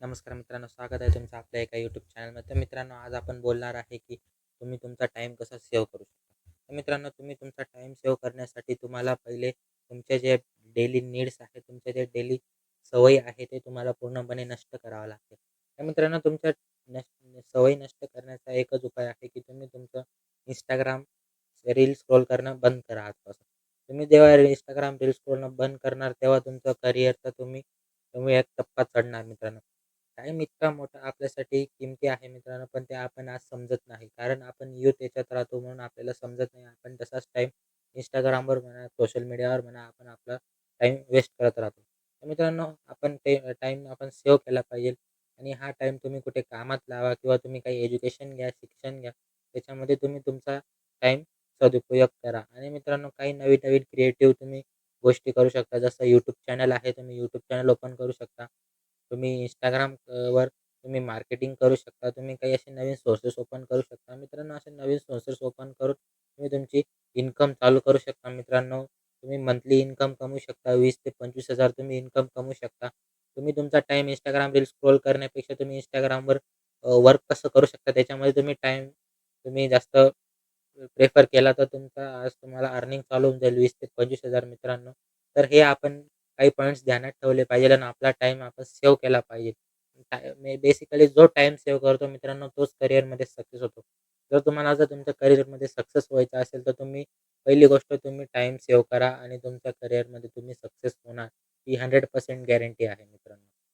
नमस्कार मित्रांनो, स्वागत आहे तुमचं आपल्या एका यूट्यूब चॅनलमध्ये. तर मित्रांनो, आज आपण बोलणार आहे की तुम्ही तुमचा टाईम कसा सेव्ह करू शकता. तर मित्रांनो, तुम्ही तुमचा टाईम सेव्ह करण्यासाठी तुम्हाला पहिले तुमचे जे डेली नीड्स आहे, तुमचे जे डेली सवयी आहे, ते तुम्हाला पूर्णपणे नष्ट करावं लागते. तर मित्रांनो, तुमच्या सवयी नष्ट करण्याचा एकच उपाय आहे की तुम्ही तुमचं Instagram रील स्क्रोल करणं बंद करा आजपासून. तुम्ही जेव्हा Instagram रील स्क्रोल बंद करणार, तेव्हा तुमचं करिअरचा तुम्ही तुम्ही एक टप्पा चढणार मित्रांनो. टाईम इतका मोठा आपल्यासाठी किमती आहे मित्रांनो, पण ते आपण आज समजत नाही. कारण आपण यूथ याच्यात राहतो म्हणून आपल्याला समजत नाही. आपण तसाच टाईम Instagramवर म्हणा, सोशल मीडियावर म्हणा, आपण आपला टाईम वेस्ट करत राहतो. तर मित्रांनो, आपण ते टाईम आपण सेव्ह केला पाहिजे आणि हा टाईम तुम्ही कुठे कामात लावा किंवा तुम्ही काही एज्युकेशन घ्या, शिक्षण घ्या. त्याच्यामध्ये तुम्ही तुमचा टाईम सदुपयोग करा आणि मित्रांनो, काही नवीन-नवीन क्रिएटिव्ह तुम्ही गोष्टी करू शकता. जसं यूट्यूब चॅनल आहे, तुम्ही यूट्यूब चॅनल ओपन करू शकता. तुम्ही Instagram वर तुम्ही मार्केटिंग करू शकता. तुम्ही काही असे नवीन सोर्सेस ओपन करू शकता. मित्रांनो, असे नवीन सोर्सेस ओपन करून तुम्ही तुमची इन्कम चालू करू शकता मित्रांनो. तुम्ही मंथली इन्कम कमवू शकता. 20,000 ते 25,000 तुम्ही इन्कम कमवू शकता. तुम्ही तुमचा टाईम Instagram रील स्क्रोल करण्यापेक्षा तुम्ही Instagramवर वर्क कसं करू शकता त्याच्यामध्ये तुम्ही टाईम तुम्ही जास्त प्रेफर केला तर तुमचा आज तुम्हाला अर्निंग चालू होऊन जाईल 20,000 ते 25,000 मित्रांनो. तर हे आपण काही पॉईंट्स ध्यानात ठेवले पाहिजे आणि आपला टाईम आपण सेव्ह केला पाहिजे. बेसिकली जो टाईम सेव्ह करतो मित्रांनो, तोच करिअरमध्ये सक्सेस होतो. जर तुमच्या करिअरमध्ये सक्सेस व्हायचं असेल, तर तुम्ही पहिली गोष्ट तुम्ही टाईम सेव्ह करा आणि तुमच्या करिअरमध्ये तुम्ही सक्सेस होणार. ही 100% गॅरंटी आहे मित्रांनो.